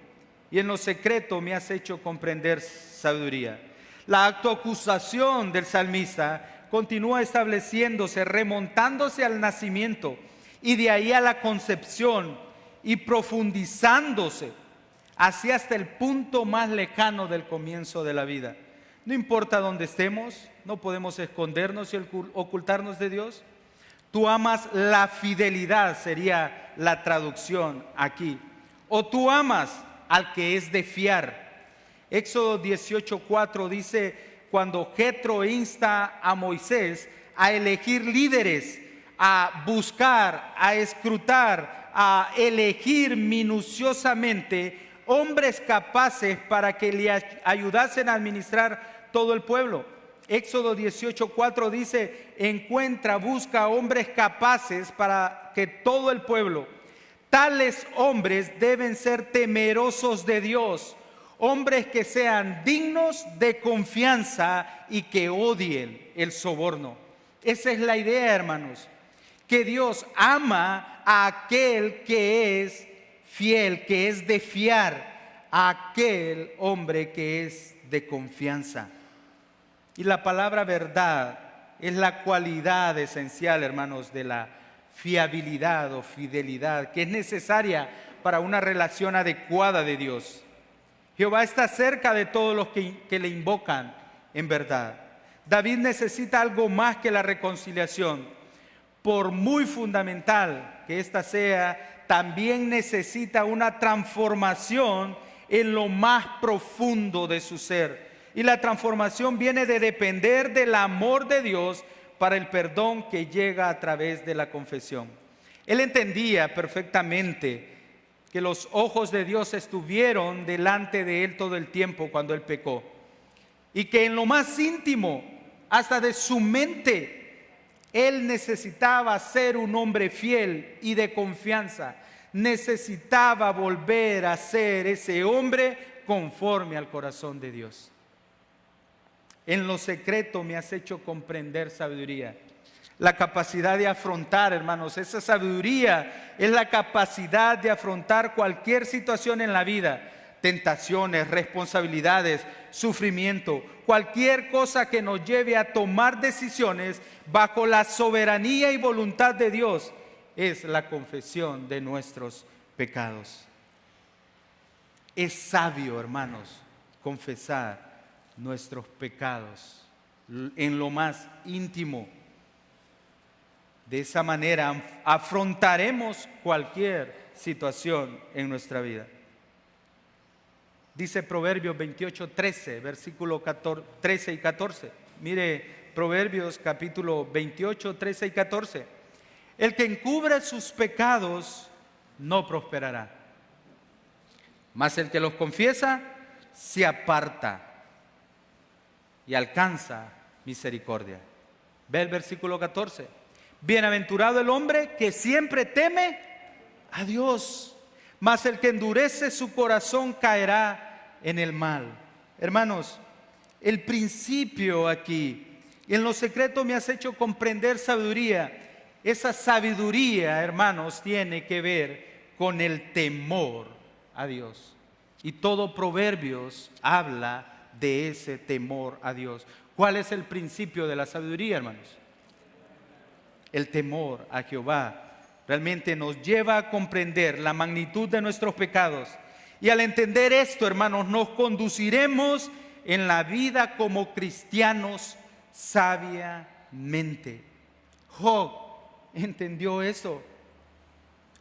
y en lo secreto me has hecho comprender sabiduría. La autoacusación del salmista continúa estableciéndose, remontándose al nacimiento y de ahí a la concepción y profundizándose hacia hasta el punto más lejano del comienzo de la vida. No importa dónde estemos, no podemos escondernos y ocultarnos de Dios. Tú amas la fidelidad, sería la traducción aquí. O tú amas al que es de fiar. Éxodo 18:4 dice, cuando Jetro insta a Moisés a elegir líderes, a buscar, a escrutar, a elegir minuciosamente hombres capaces para que le ayudasen a administrar todo el pueblo. Éxodo 18:4 dice, encuentra, busca hombres capaces para que todo el pueblo. Tales hombres deben ser temerosos de Dios, hombres que sean dignos de confianza y que odien el soborno. Esa es la idea, hermanos, que Dios ama a aquel que es fiel, que es de fiar, a aquel hombre que es de confianza. Y la palabra verdad es la cualidad esencial, hermanos, de la fiabilidad o fidelidad que es necesaria para una relación adecuada de Dios. Jehová está cerca de todos los que le invocan en verdad. David necesita algo más que la reconciliación. Por muy fundamental que ésta sea, también necesita una transformación en lo más profundo de su ser. Y la transformación viene de depender del amor de Dios para el perdón que llega a través de la confesión. Él entendía perfectamente que los ojos de Dios estuvieron delante de él todo el tiempo cuando él pecó. Y que en lo más íntimo, hasta de su mente, él necesitaba ser un hombre fiel y de confianza. Necesitaba volver a ser ese hombre conforme al corazón de Dios. En lo secreto me has hecho comprender sabiduría. La capacidad de afrontar, hermanos, esa sabiduría es la capacidad de afrontar cualquier situación en la vida. Tentaciones, responsabilidades, sufrimiento, cualquier cosa que nos lleve a tomar decisiones bajo la soberanía y voluntad de Dios, es la confesión de nuestros pecados. Es sabio, hermanos, confesar nuestros pecados en lo más íntimo. De esa manera afrontaremos cualquier situación en nuestra vida. Dice Proverbios 28:13, versículo 13 y 14. Mire, Proverbios capítulo 28, 13 y 14. El que encubre sus pecados no prosperará, mas el que los confiesa se aparta y alcanza misericordia. Ve el versículo 14. Bienaventurado el hombre que siempre teme a Dios, mas el que endurece su corazón caerá en el mal. Hermanos, el principio aquí, en lo secreto me has hecho comprender sabiduría. Esa sabiduría, hermanos, tiene que ver con el temor a Dios. Y todo Proverbios habla de ese temor a Dios. ¿Cuál es el principio de la sabiduría, hermanos? El temor a Jehová realmente nos lleva a comprender la magnitud de nuestros pecados. Y al entender esto, hermanos, nos conduciremos en la vida como cristianos sabiamente. Job entendió eso.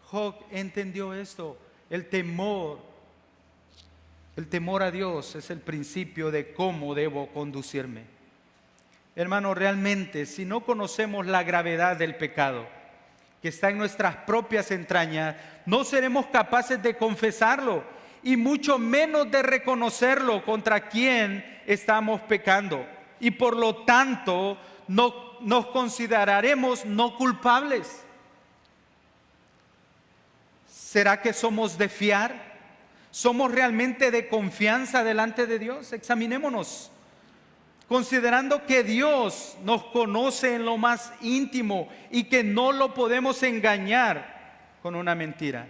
Job entendió esto. El temor a Dios es el principio de cómo debo conducirme. Hermano, realmente, si no conocemos la gravedad del pecado que está en nuestras propias entrañas, no seremos capaces de confesarlo y mucho menos de reconocerlo contra quien estamos pecando. Y por lo tanto, no nos consideraremos no culpables. ¿Será que somos de fiar? ¿Somos realmente de confianza delante de Dios? Examinémonos. Considerando que Dios nos conoce en lo más íntimo y que no lo podemos engañar con una mentira.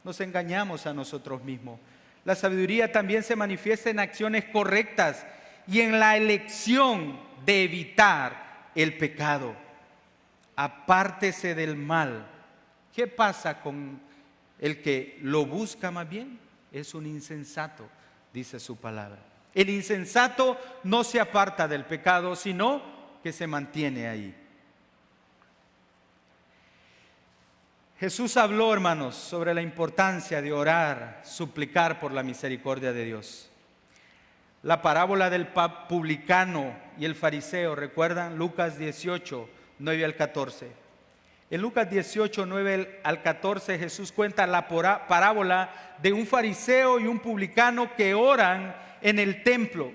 Nos engañamos a nosotros mismos. La sabiduría también se manifiesta en acciones correctas y en la elección de evitar el pecado. Apártese del mal. ¿Qué pasa con el que lo busca más bien? Es un insensato, dice su palabra. El insensato no se aparta del pecado, sino que se mantiene ahí. Jesús habló, hermanos, sobre la importancia de orar, suplicar por la misericordia de Dios. La parábola del publicano y el fariseo, ¿recuerdan? Lucas 18, 9 al 14. En Lucas 18, 9 al 14, Jesús cuenta la parábola de un fariseo y un publicano que oran en el templo.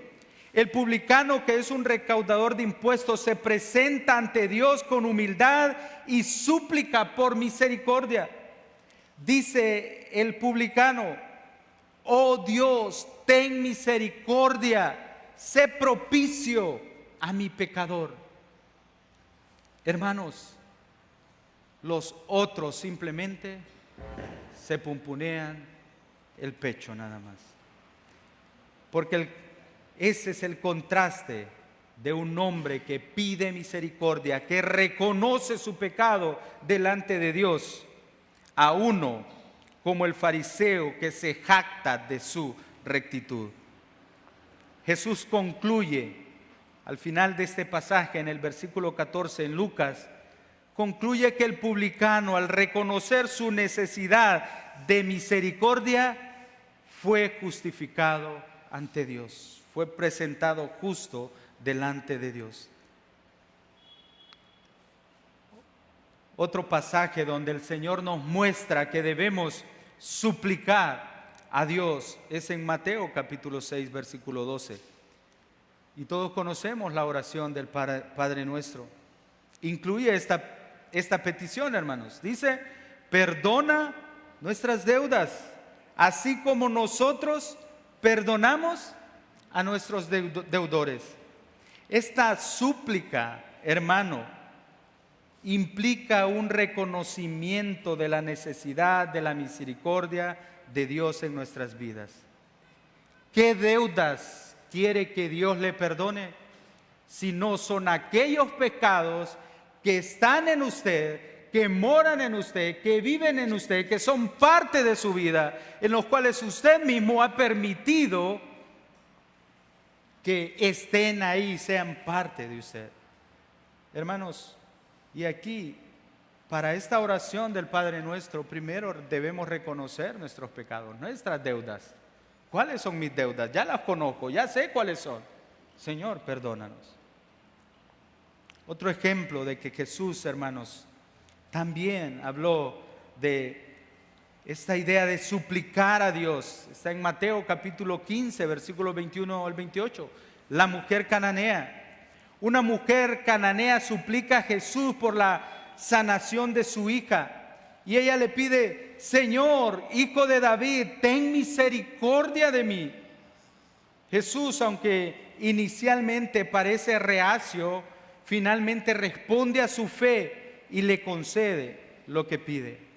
El publicano, que es un recaudador de impuestos, se presenta ante Dios con humildad y súplica por misericordia. Dice el publicano: oh Dios, ten misericordia, sé propicio a mi pecador. Hermanos, los otros simplemente se pumpunean el pecho nada más. Porque ese es el contraste de un hombre que pide misericordia, que reconoce su pecado delante de Dios, a uno como el fariseo que se jacta de su rectitud. Jesús concluye al final de este pasaje, en el versículo 14 en Lucas, concluye que el publicano, al reconocer su necesidad de misericordia, fue justificado ante Dios, fue presentado justo delante de Dios. Otro pasaje donde el Señor nos muestra que debemos suplicar a Dios es en Mateo capítulo 6, versículo 12. Y todos conocemos la oración del Padre Nuestro. Incluye esta petición, hermanos. Dice: perdona nuestras deudas, así como nosotros perdonamos a nuestros deudores. Esta súplica, hermano, implica un reconocimiento de la necesidad de la misericordia de Dios en nuestras vidas. ¿Qué deudas quiere que Dios le perdone? Si no son aquellos pecados que están en usted, que moran en usted, que viven en usted, que son parte de su vida, en los cuales usted mismo ha permitido que estén ahí, sean parte de usted. Hermanos, y aquí, para esta oración del Padre Nuestro, primero debemos reconocer nuestros pecados, nuestras deudas. ¿Cuáles son mis deudas? Ya las conozco, ya sé cuáles son. Señor, perdónanos. Otro ejemplo de que Jesús, hermanos, también habló de esta idea de suplicar a Dios. Está en Mateo capítulo 15, versículos 21 al 28. La mujer cananea. Una mujer cananea suplica a Jesús por la sanación de su hija. Y ella le pide: Señor, hijo de David, ten misericordia de mí. Jesús, aunque inicialmente parece reacio, finalmente responde a su fe y le concede lo que pide.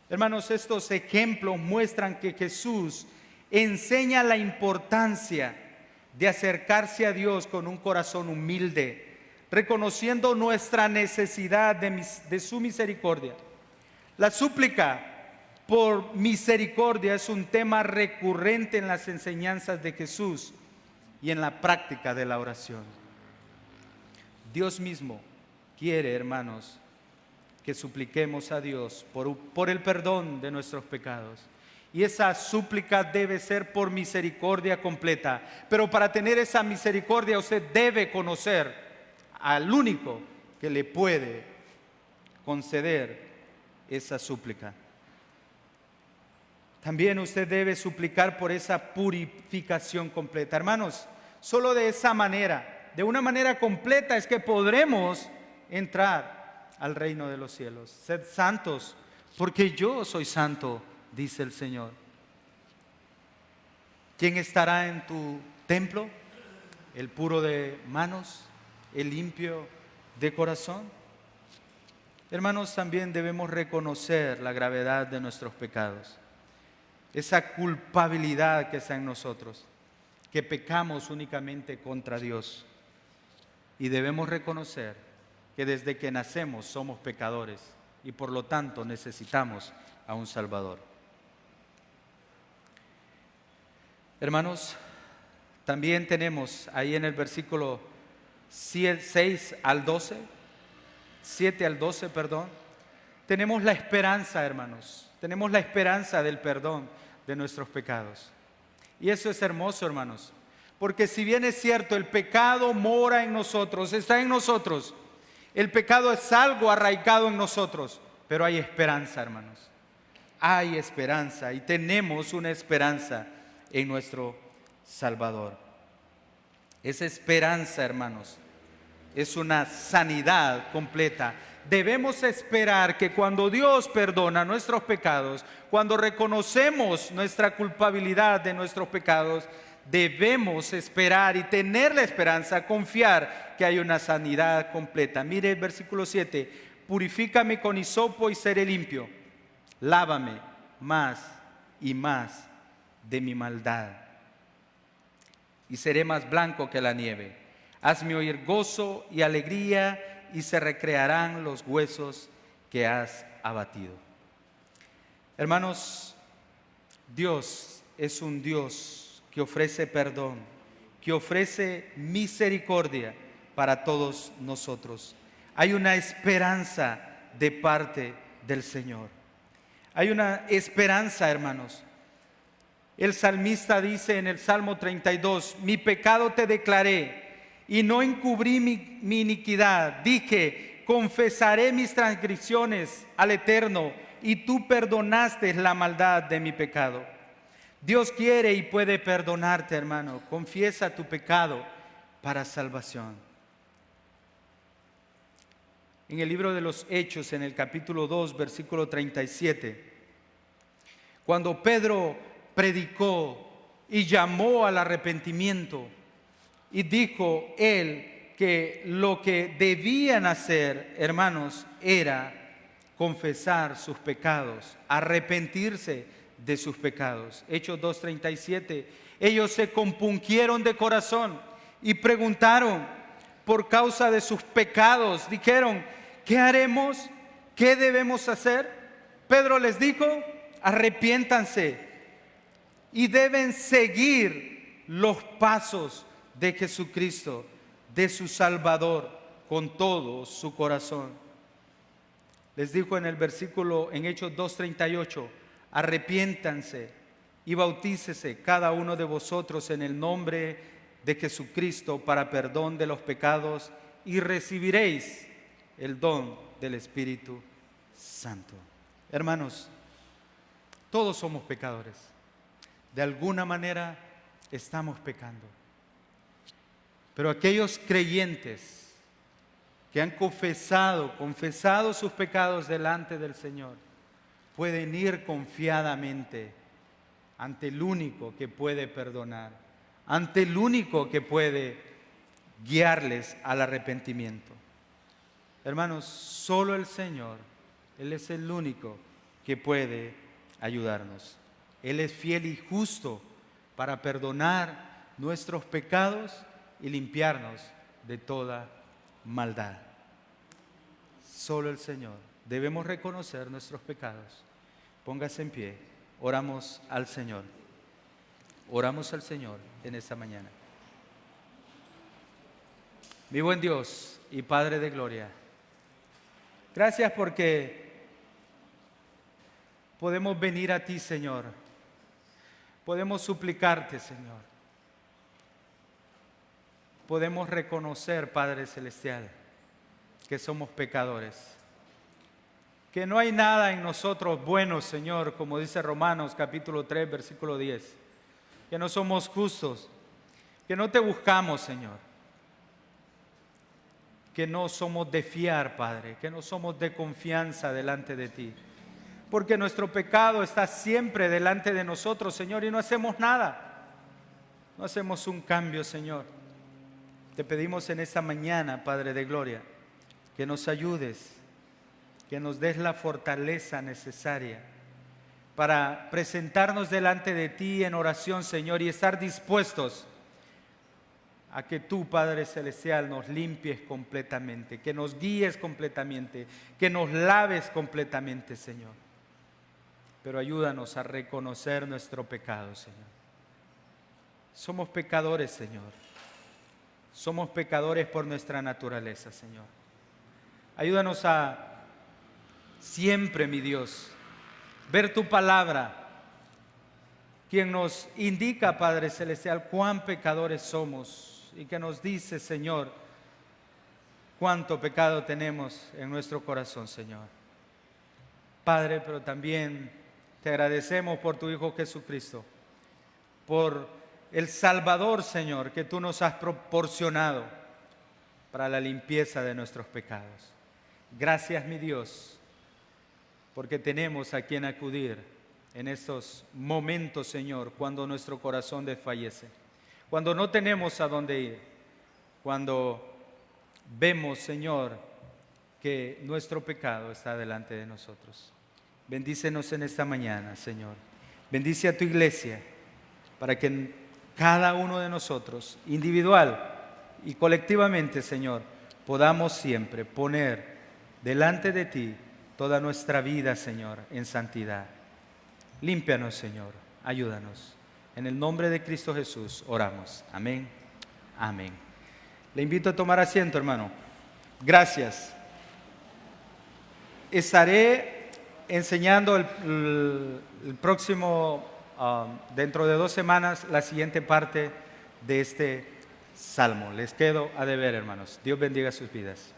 Hermanos, estos ejemplos muestran que Jesús enseña la importancia de acercarse a Dios con un corazón humilde, reconociendo nuestra necesidad de su misericordia. La súplica por misericordia es un tema recurrente en las enseñanzas de Jesús y en la práctica de la oración. Dios mismo quiere, hermanos, que supliquemos a Dios por el perdón de nuestros pecados. Y esa súplica debe ser por misericordia completa. Pero para tener esa misericordia usted debe conocer al único que le puede conceder esa súplica. También usted debe suplicar por esa purificación completa. Hermanos, solo de esa manera, de una manera completa, es que podremos entrar al reino de los cielos. Sed santos, porque yo soy santo, dice el Señor. ¿Quién estará en tu templo? ¿El puro de manos? ¿El limpio de corazón? Hermanos, también debemos reconocer la gravedad de nuestros pecados, esa culpabilidad que está en nosotros, que pecamos únicamente contra Dios. Y debemos reconocer que desde que nacemos somos pecadores y por lo tanto necesitamos a un Salvador. Hermanos, también tenemos ahí en el versículo 7 al 12, tenemos la esperanza, hermanos, tenemos la esperanza del perdón de nuestros pecados. Y eso es hermoso, hermanos, porque si bien es cierto, el pecado mora en nosotros, está en nosotros, el pecado es algo arraigado en nosotros, pero hay esperanza, hermanos. Hay esperanza y tenemos una esperanza en nuestro Salvador. Esa esperanza, hermanos, es una sanidad completa. Debemos esperar que cuando Dios perdona nuestros pecados, cuando reconocemos nuestra culpabilidad de nuestros pecados, debemos esperar y tener la esperanza, confiar que hay una sanidad completa. Mire el versículo 7, purifícame con hisopo y seré limpio, lávame más y más de mi maldad y seré más blanco que la nieve. Hazme oír gozo y alegría y se recrearán los huesos que has abatido. Hermanos, Dios es un Dios que ofrece perdón, que ofrece misericordia para todos nosotros. Hay una esperanza de parte del Señor. Hay una esperanza, hermanos. El salmista dice en el Salmo 32, mi pecado te declaré y no encubrí mi iniquidad. Dije, confesaré mis transgresiones al Eterno y tú perdonaste la maldad de mi pecado. Dios quiere y puede perdonarte, hermano. Confiesa tu pecado para salvación. En el libro de los Hechos, en el capítulo 2, versículo 37, cuando Pedro predicó y llamó al arrepentimiento y dijo él que lo que debían hacer, hermanos, era confesar sus pecados, arrepentirse de sus pecados. Hechos 2:37, ellos se compungieron de corazón y preguntaron por causa de sus pecados. Dijeron, ¿qué haremos? ¿Qué debemos hacer? Pedro les dijo, arrepiéntanse y deben seguir los pasos de Jesucristo, de su Salvador, con todo su corazón. Les dijo en el versículo, en Hechos 2:38, arrepiéntanse y bautícese cada uno de vosotros en el nombre de Jesucristo para perdón de los pecados y recibiréis el don del Espíritu Santo. Hermanos, todos somos pecadores. De alguna manera estamos pecando. Pero aquellos creyentes que han confesado sus pecados delante del Señor, pueden ir confiadamente ante el único que puede perdonar, ante el único que puede guiarles al arrepentimiento. Hermanos, solo el Señor, Él es el único que puede ayudarnos. Él es fiel y justo para perdonar nuestros pecados y limpiarnos de toda maldad. Solo el Señor. Debemos reconocer nuestros pecados. Póngase en pie. Oramos al Señor. Oramos al Señor en esta mañana. Mi buen Dios y Padre de gloria, gracias porque podemos venir a ti, Señor. Podemos suplicarte, Señor. Podemos reconocer, Padre Celestial, que somos pecadores. Que no hay nada en nosotros bueno, Señor, como dice Romanos capítulo 3, versículo 10. Que no somos justos, que no te buscamos, Señor. Que no somos de fiar, Padre, que no somos de confianza delante de ti. Porque nuestro pecado está siempre delante de nosotros, Señor, y no hacemos nada. No hacemos un cambio, Señor. Te pedimos en esta mañana, Padre de gloria, que nos ayudes, que nos des la fortaleza necesaria para presentarnos delante de ti en oración, Señor, y estar dispuestos a que tú, Padre Celestial, nos limpies completamente, que nos guíes completamente, que nos laves completamente, Señor. Pero ayúdanos a reconocer nuestro pecado, Señor. Somos pecadores, Señor. Somos pecadores por nuestra naturaleza, Señor. Ayúdanos a siempre, mi Dios, ver tu palabra, quien nos indica, Padre Celestial, cuán pecadores somos y que nos dice, Señor, cuánto pecado tenemos en nuestro corazón, Señor. Padre, pero también te agradecemos por tu Hijo Jesucristo, por el Salvador, Señor, que tú nos has proporcionado para la limpieza de nuestros pecados. Gracias, mi Dios, porque tenemos a quien acudir en estos momentos, Señor, cuando nuestro corazón desfallece, cuando no tenemos a dónde ir, cuando vemos, Señor, que nuestro pecado está delante de nosotros. Bendícenos en esta mañana, Señor. Bendice a tu iglesia para que cada uno de nosotros, individual y colectivamente, Señor, podamos siempre poner delante de ti toda nuestra vida, Señor, en santidad. Límpianos, Señor, ayúdanos. En el nombre de Cristo Jesús oramos. Amén. Amén. Le invito a tomar asiento, hermano. Gracias. Estaré enseñando el próximo, dentro de 2 semanas, la siguiente parte de este salmo. Les quedo a deber, hermanos. Dios bendiga sus vidas.